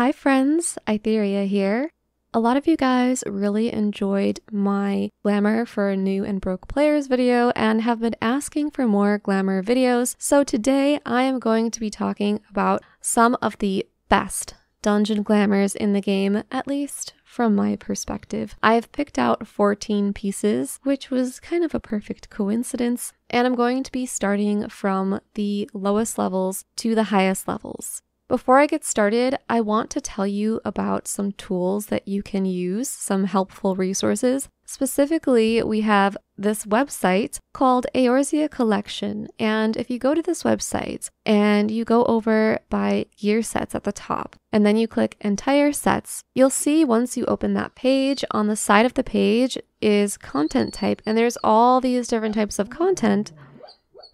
Hi friends, Aitherea here. A lot of you guys really enjoyed my Glamour for New and Broke Players video and have been asking for more Glamour videos, so today I am going to be talking about some of the best dungeon glamours in the game, at least from my perspective. I have picked out 14 pieces, which was kind of a perfect coincidence, and I'm going to be starting from the lowest levels to the highest levels. Before I get started, I want to tell you about some tools that you can use, some helpful resources. Specifically, we have this website called Eorzea Collection, and if you go to this website and you go over by gear sets at the top, and then you click entire sets, you'll see once you open that page, on the side of the page is content type, and there's all these different types of content.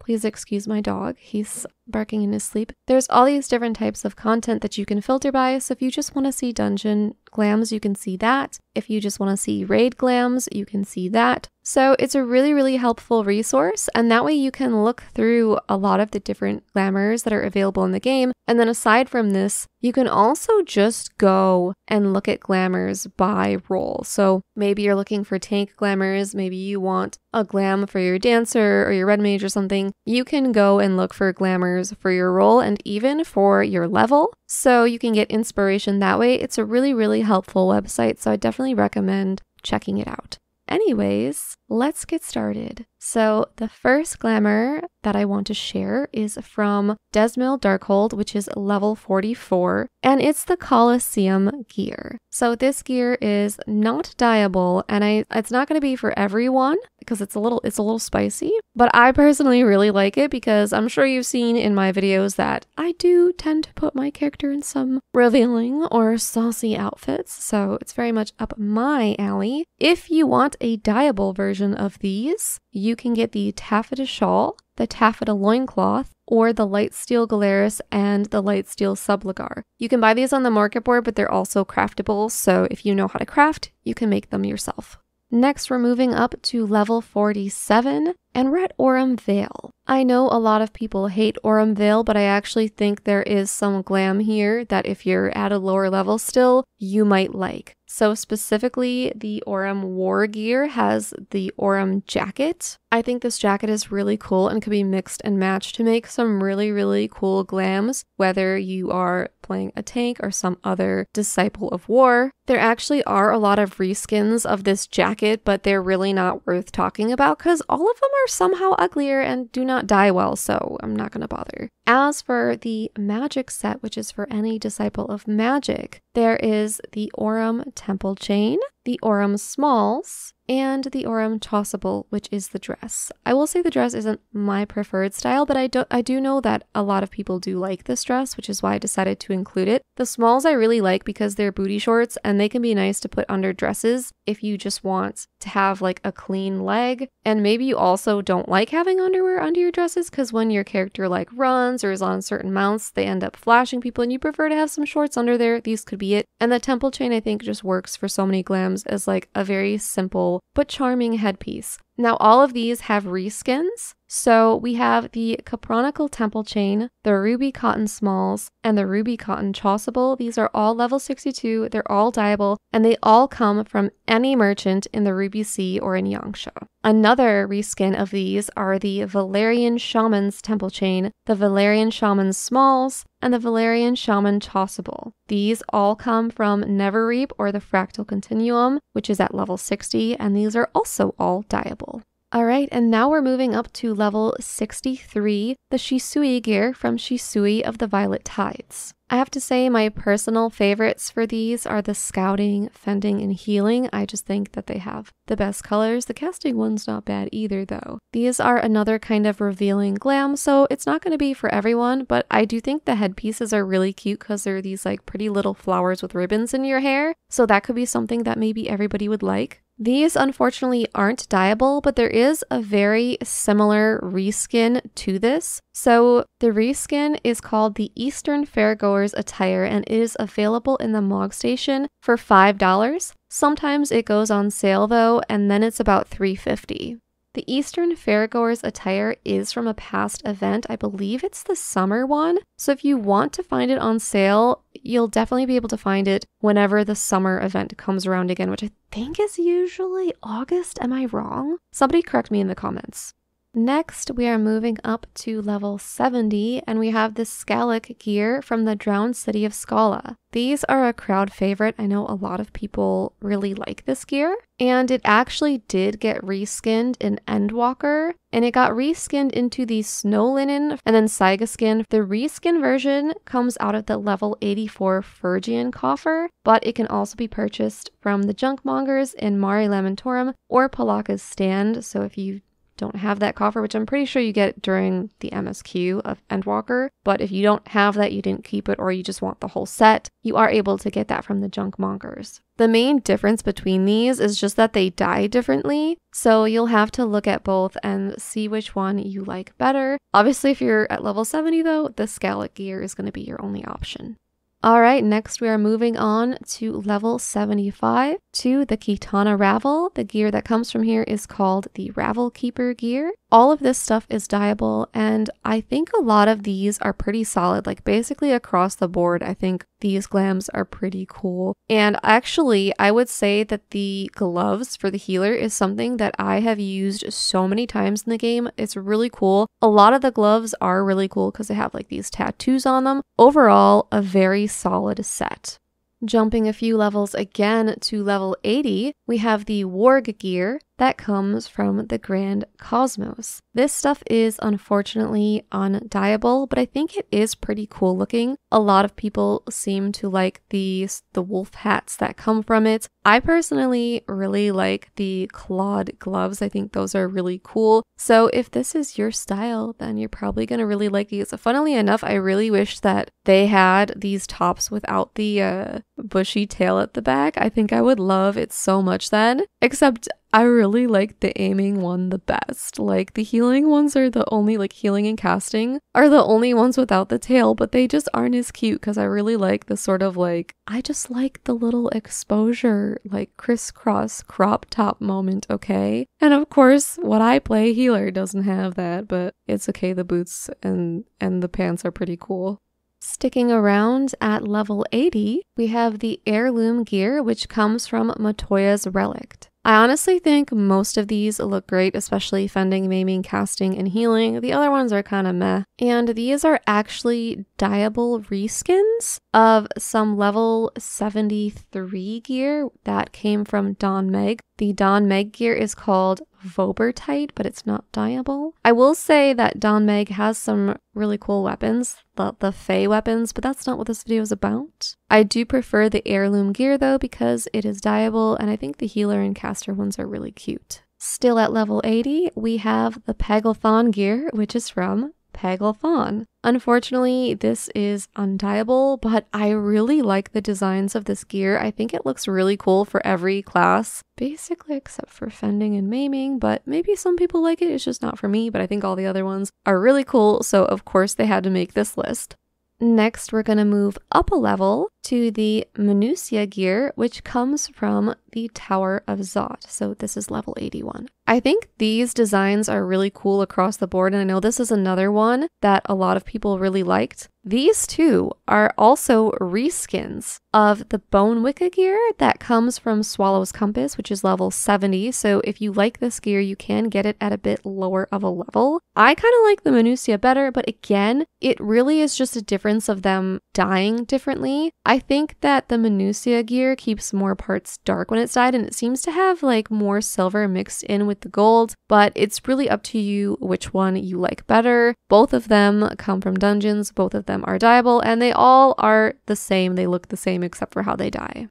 Please excuse my dog, he's barking in his sleep. There's all these different types of content that you can filter by, so if you just want to see dungeon glams, you can see that. If you just want to see raid glams, you can see that. So it's a really helpful resource, and that way you can look through a lot of the different glamours that are available in the game. And then aside from this, you can also just go and look at glamours by role. So maybe you're looking for tank glamours, maybe you want a glam for your dancer or your red mage or something. You can go and look for glamours for your role and even for your level. So you can get inspiration that way. It's a really helpful website, so I definitely recommend checking it out. Anyways, let's get started. So the first glamour that I want to share is from Dzemael Darkhold, which is level 44, and it's the Colosseum gear. So this gear is not dyeable, and it's not going to be for everyone because it's a little spicy, but I personally really like it because I'm sure you've seen in my videos that I do tend to put my character in some revealing or saucy outfits, so it's very much up my alley. If you want a dyeable version of these, you can get the taffeta shawl, the taffeta loincloth, or the light steel Galaris and the light steel subligar. You can buy these on the market board, but they're also craftable, so if you know how to craft, you can make them yourself. Next, we're moving up to level 47, and we're at Aurum Vale. I know a lot of people hate Aurum Vale, but I actually think there is some glam here that if you're at a lower level still, you might like. So specifically, the Aurum War gear has the Aurum jacket. I think this jacket is really cool and can be mixed and matched to make some really cool glams, whether you are playing a tank or some other disciple of war. There actually are a lot of reskins of this jacket, but they're really not worth talking about because all of them are somehow uglier and do not dye well, so I'm not gonna bother. As for the magic set, which is for any disciple of magic, there is the Aurum Temple Chain, the Aurum Smalls, and the Aurum Tossable, which is the dress. I will say the dress isn't my preferred style, but I do know that a lot of people do like this dress, which is why I decided to include it. The smalls I really like because they're booty shorts and they can be nice to put under dresses if you just want to have like a clean leg. And maybe you also don't like having underwear under your dresses because when your character like runs or is on certain mounts, they end up flashing people and you prefer to have some shorts under there. These could be it. And the temple chain I think just works for so many glams as like a very simple but charming headpiece. Now all of these have reskins. So we have the Capronical Temple Chain, the Ruby Cotton Smalls, and the Ruby Cotton Tossable. These are all level 62, they're all dyeable, and they all come from any merchant in the Ruby Sea or in Yangsha. Another reskin of these are the Valerian Shaman's Temple Chain, the Valerian Shaman's Smalls, and the Valerian Shaman Tossable. These all come from Neverreap or the Fractal Continuum, which is at level 60, and these are also all dyeable. Alright, and now we're moving up to level 63, the Shisui gear from Shisui of the Violet Tides. I have to say my personal favorites for these are the Scouting, Fending, and Healing. I just think that they have the best colors. The casting one's not bad either though. These are another kind of revealing glam, so it's not going to be for everyone, but I do think the headpieces are really cute because they're these like pretty little flowers with ribbons in your hair, so that could be something that maybe everybody would like. These unfortunately aren't dyeable, but there is a very similar reskin to this. So the reskin is called the Eastern Fairgoers Attire and it is available in the Mog Station for $5. Sometimes it goes on sale though, and then it's about $3.50. The Eastern Fairgoer's attire is from a past event. I believe it's the summer one. So if you want to find it on sale, you'll definitely be able to find it whenever the summer event comes around again, which I think is usually August. Am I wrong? Somebody correct me in the comments. Next, we are moving up to level 70, and we have this Skalla gear from the Drowned City of Skalla. These are a crowd favorite. I know a lot of people really like this gear, and it actually did get reskinned in Endwalker, and it got reskinned into the Snow Linen and then Saiga skin. The reskin version comes out of the level 84 Phrygian coffer, but it can also be purchased from the Junkmongers in Mare Lamentorum or Palaka's stand, so if you don't have that coffer, which I'm pretty sure you get during the MSQ of Endwalker, but if you don't have that, you didn't keep it, or you just want the whole set, you are able to get that from the Junkmongers. The main difference between these is just that they die differently, so you'll have to look at both and see which one you like better. Obviously, if you're at level 70 though, the Skalla gear is going to be your only option. Alright, next we are moving on to level 75 to the Qitana Ravel. The gear that comes from here is called the Ravel Keeper gear. All of this stuff is dyeable, and I think a lot of these are pretty solid. Like basically across the board, I think these glams are pretty cool. And actually, I would say that the gloves for the healer is something that I have used so many times in the game. It's really cool. A lot of the gloves are really cool because they have like these tattoos on them. Overall, a very solid set. Jumping a few levels again to level 80, we have the Warg gear that comes from the Grand Cosmos. This stuff is unfortunately undyeable, but I think it is pretty cool looking. A lot of people seem to like the wolf hats that come from it. I personally really like the clawed gloves. I think those are really cool. So if this is your style, then you're probably going to really like these. Funnily enough, I really wish that they had these tops without the bushy tail at the back. I think I would love it so much then, except I really like the aiming one the best. Like the healing ones are the only, like healing and casting are the only ones without the tail, but they just aren't as cute because I really like the sort of like, I just like the little exposure, like crisscross crop top moment, okay? And of course, what I play healer doesn't have that, but it's okay, the boots and the pants are pretty cool. Sticking around at level 80, we have the heirloom gear, which comes from Matoya's Relict. I honestly think most of these look great, especially Fending, Maiming, Casting, and Healing. The other ones are kind of meh. And these are actually dyeable reskins of some level 73 gear that came from Don Meg. The Don Meg gear is called Vobertite, but it's not dyeable. I will say that Don Meg has some really cool weapons, the Fey weapons, but that's not what this video is about. I do prefer the heirloom gear though because it is dyeable, and I think the healer and caster ones are really cute. Still at level 80, we have the Paglth'an gear, which is from Paglth'an. Unfortunately, this is undyeable, but I really like the designs of this gear. I think it looks really cool for every class, basically except for Fending and Maiming, but maybe some people like it. It's just not for me, but I think all the other ones are really cool, so of course they had to make this list. Next, we're going to move up a level to the Minutia gear, which comes from the Tower of Zot. So this is level 81. I think these designs are really cool across the board, and I know this is another one that a lot of people really liked. These two are also reskins of the Bone Wicca gear that comes from Swallow's Compass, which is level 70. So if you like this gear, you can get it at a bit lower of a level. I kind of like the Minutia better, but again, it really is just a difference of them dyeing differently. I think that the Minutia gear keeps more parts dark when it's dyed, and it seems to have like more silver mixed in with the gold, but it's really up to you which one you like better. Both of them come from dungeons, both of them are dyeable, and they all are the same. They look the same except for how they dye.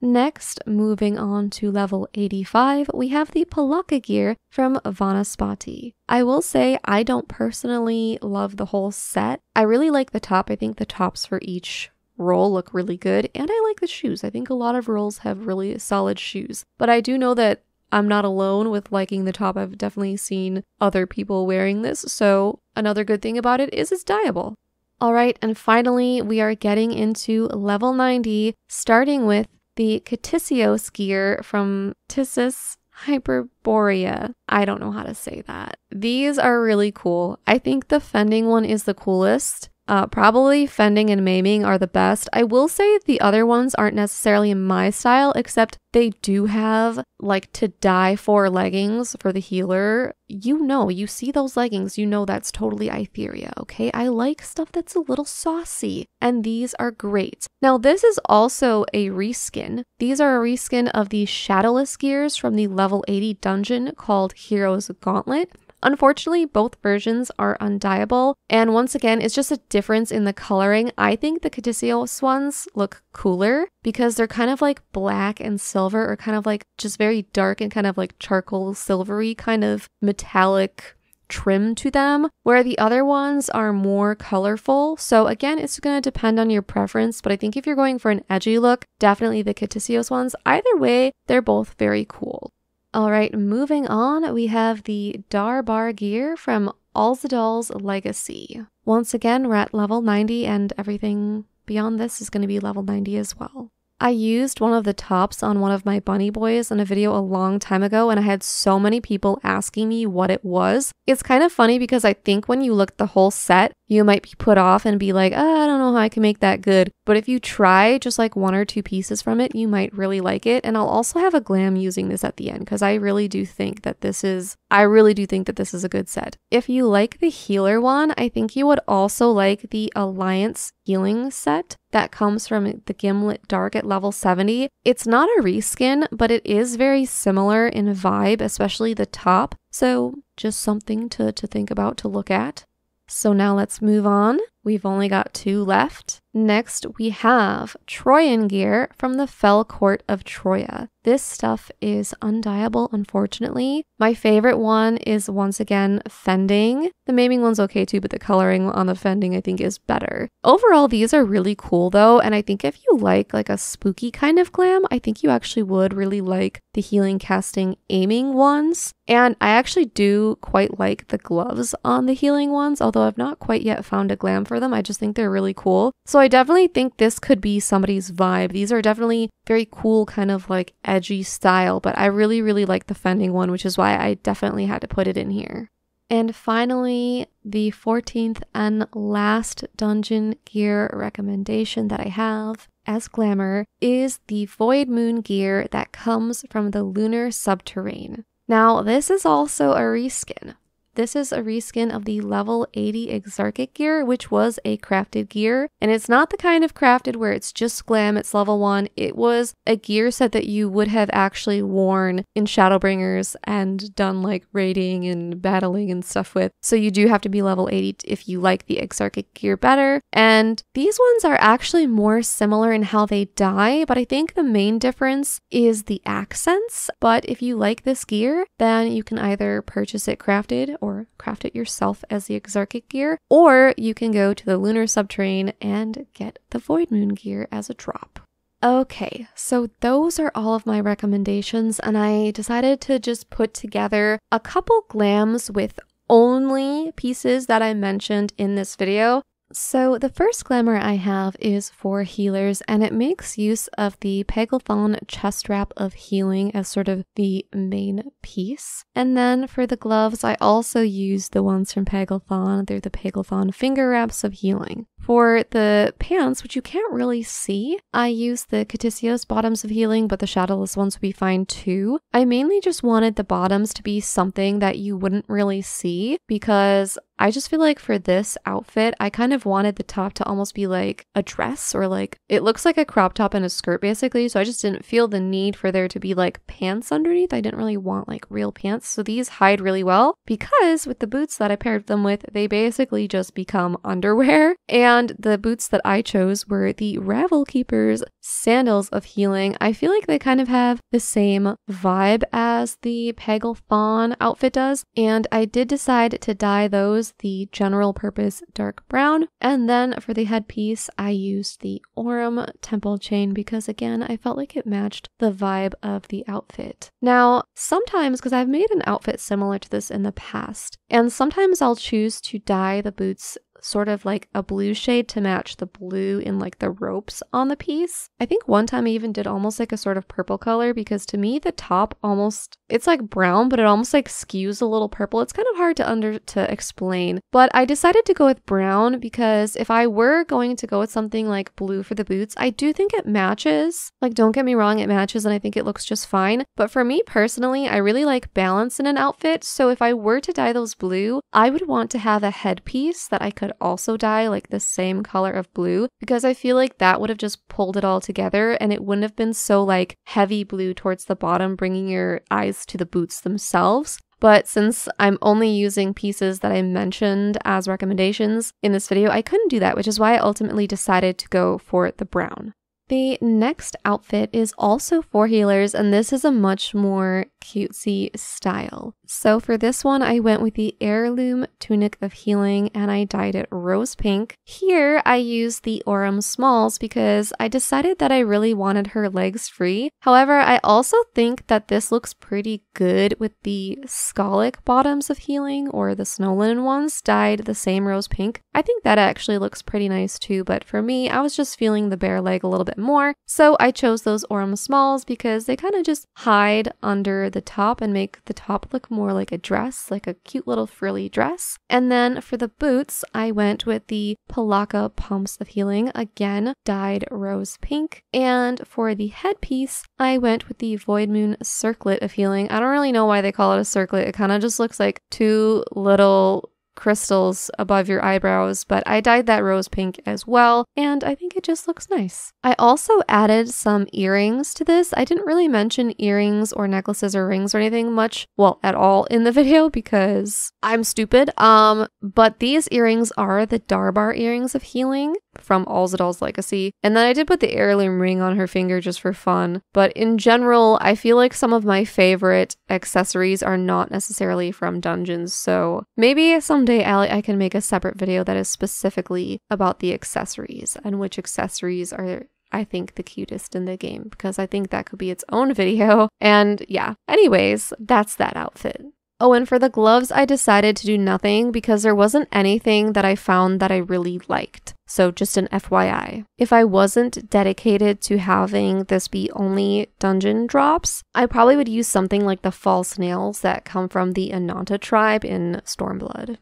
Next, moving on to level 85, we have the Palaka gear from Vanaspati. I will say I don't personally love the whole set. I really like the top. I think the tops for each role look really good, and I like the shoes. I think a lot of roles have really solid shoes, but I do know that I'm not alone with liking the top. I've definitely seen other people wearing this, so another good thing about it is it's dyeable. Alright, and finally we are getting into level 90, starting with the Ktisis gear from Ktisis, Hyperboreia. I don't know how to say that. These are really cool. I think the Fending one is the coolest. Probably Fending and Maiming are the best. I will say the other ones aren't necessarily in my style, except they do have like to die for leggings for the healer. You see those leggings, you know that's totally Aitherea, okay? I like stuff that's a little saucy, and these are great. Now, this is also a reskin. These are a reskin of the Shadowless gears from the level 80 dungeon called Hero's Gauntlet. Unfortunately, both versions are undyeable, and once again, it's just a difference in the coloring. I think the Ktisis ones look cooler because they're kind of like black and silver, or kind of like just very dark and kind of like charcoal silvery kind of metallic trim to them, where the other ones are more colorful. So again, it's going to depend on your preference, but I think if you're going for an edgy look, definitely the Ktisis ones. Either way, they're both very cool. All right, moving on, we have the Darbar gear from Alzadaal's Legacy. Once again, we're at level 90, and everything beyond this is going to be level 90 as well. I used one of the tops on one of my bunny boys in a video a long time ago, and I had so many people asking me what it was. It's kind of funny because I think when you look at the whole set, you might be put off and be like, oh, I don't know how I can make that good. But if you try just like one or two pieces from it, you might really like it. And I'll also have a glam using this at the end because I really do think that this is a good set. If you like the healer one, I think you would also like the Alliance healing set that comes from the Gimlet Dark at level 70. It's not a reskin, but it is very similar in vibe, especially the top. So just something to think about, to look at. So now let's move on. We've only got 2 left. Next, we have Troian gear from the Fell Court of Troia. This stuff is undyeable, unfortunately. My favorite one is, once again, Fending. The Maiming one's okay too, but the coloring on the Fending I think is better. Overall, these are really cool though, and I think if you like a spooky kind of glam, I think you actually would really like the healing casting aiming ones. And I actually do quite like the gloves on the healing ones, although I've not quite yet found a glam for them. I just think they're really cool. So I definitely think this could be somebody's vibe. These are definitely very cool, kind of like edgy style, but I really, really like the Fending one, which is why I definitely had to put it in here. And finally, the 14th and last dungeon gear recommendation that I have as glamour is the Void Moon gear that comes from the Lunar Subterrane. Now, this is also a reskin. This is a reskin of the level 80 Exarchic gear, which was a crafted gear. And it's not the kind of crafted where it's just glam, it's level 1. It was a gear set that you would have actually worn in Shadowbringers and done like raiding and battling and stuff with. So you do have to be level 80 if you like the Exarchic gear better. And these ones are actually more similar in how they die, but I think the main difference is the accents. But if you like this gear, then you can either purchase it crafted or craft it yourself as the Exarchic gear, or you can go to the Lunar Subterrane and get the Void Moon gear as a drop. Okay, so those are all of my recommendations, and I decided to just put together a couple glams with only pieces that I mentioned in this video. So the first glamour I have is for healers, and it makes use of the Paglth'an chest wrap of healing as sort of the main piece. And then for the gloves, I also use the ones from Paglth'an. They're the Paglth'an finger wraps of healing. For the pants, which you can't really see, I use the Ktisis bottoms of healing, but the shadowless ones would be fine too. I mainly just wanted the bottoms to be something that you wouldn't really see, because I just feel like for this outfit, I kind of wanted the top to almost be like a dress, or like, it looks like a crop top and a skirt basically, so I just didn't feel the need for there to be like pants underneath. I didn't really want like real pants, so these hide really well, because with the boots that I paired them with, they basically just become underwear. And the boots that I chose were the Ravel Keeper's sandals of healing. I feel like they kind of have the same vibe as the Paglth'an outfit does, and I did decide to dye those the general purpose dark brown. And then for the headpiece, I used the Aurum temple chain because, again, I felt like it matched the vibe of the outfit. Now, sometimes, because I've made an outfit similar to this in the past, and sometimes I'll choose to dye the boots sort of like a blue shade to match the blue in like the ropes on the piece. I think one time I even did almost like a sort of purple color, because to me the top almost, it's like brown, but it almost like skews a little purple. It's kind of hard to explain, but I decided to go with brown because if I were going to go with something like blue for the boots, I do think it matches. Like, don't get me wrong, it matches and I think it looks just fine. But for me personally, I really like balance in an outfit. So if I were to dye those blue, I would want to have a headpiece that I could also dye like the same color of blue, because I feel like that would have just pulled it all together and it wouldn't have been so like heavy blue towards the bottom, bringing your eyes to the boots themselves. But since I'm only using pieces that I mentioned as recommendations in this video, I couldn't do that, which is why I ultimately decided to go for the brown. The next outfit is also for healers, and this is a much more cutesy style. So for this one, I went with the Heirloom Tunic of Healing and I dyed it rose pink. Here, I used the Aurum Smalls because I decided that I really wanted her legs free. However, I also think that this looks pretty good with the Skallic bottoms of healing, or the snow linen ones, dyed the same rose pink. I think that actually looks pretty nice too, but for me, I was just feeling the bare leg a little bit more, so I chose those Aurum Smalls because they kind of just hide under the top and make the top look more like a dress, like a cute little frilly dress. And then for the boots, I went with the Palaka Pumps of Healing, again dyed rose pink. And for the headpiece, I went with the Void Moon Circlet of Healing. I don't really know why they call it a circlet. It kind of just looks like two little crystals above your eyebrows, but I dyed that rose pink as well, and I think it just looks nice. I also added some earrings to this. I didn't really mention earrings or necklaces or rings or anything much, well, at all in the video because I'm stupid. But these earrings are the Darbar earrings of healing from Alzadaal's Legacy, and then I did put the heirloom ring on her finger just for fun. But in general, I feel like some of my favorite accessories are not necessarily from dungeons, so maybe someday I can make a separate video that is specifically about the accessories and which accessories are, I think, the cutest in the game, because I think that could be its own video. And yeah, anyways, that's that outfit. Oh, and for the gloves, I decided to do nothing because there wasn't anything that I found that I really liked. So just an FYI. If I wasn't dedicated to having this be only dungeon drops, I probably would use something like the false nails that come from the Ananta tribe in Stormblood.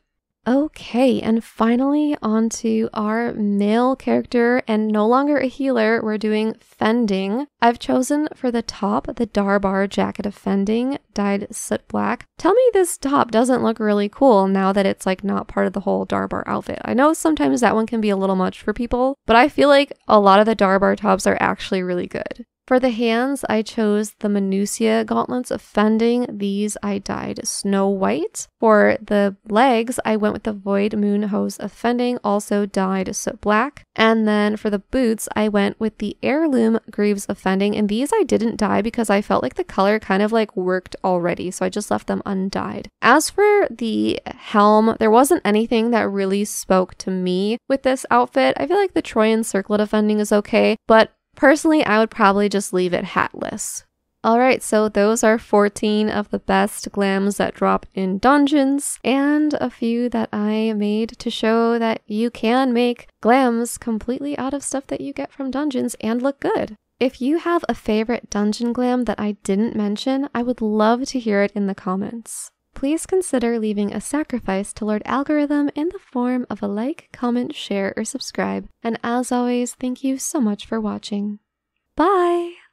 Okay, and finally onto our male character, and no longer a healer, we're doing Fending. I've chosen for the top the Darbar Jacket of Fending, dyed soot black. Tell me this top doesn't look really cool now that it's like not part of the whole Darbar outfit. I know sometimes that one can be a little much for people, but I feel like a lot of the Darbar tops are actually really good. For the hands, I chose the Minutia Gauntlets of Fending. These I dyed snow white. For the legs, I went with the Void Moon Hose of Fending, also dyed soot black. And then for the boots, I went with the Heirloom Greaves of Fending, and these I didn't dye because I felt like the color kind of like worked already, so I just left them undyed. As for the helm, there wasn't anything that really spoke to me with this outfit. I feel like the Troian Circlet of Fending is okay, but personally, I would probably just leave it hatless. Alright, so those are 14 of the best glams that drop in dungeons, and a few that I made to show that you can make glams completely out of stuff that you get from dungeons and look good. If you have a favorite dungeon glam that I didn't mention, I would love to hear it in the comments. Please consider leaving a sacrifice to Lord Algorithm in the form of a like, comment, share, or subscribe. And as always, thank you so much for watching. Bye!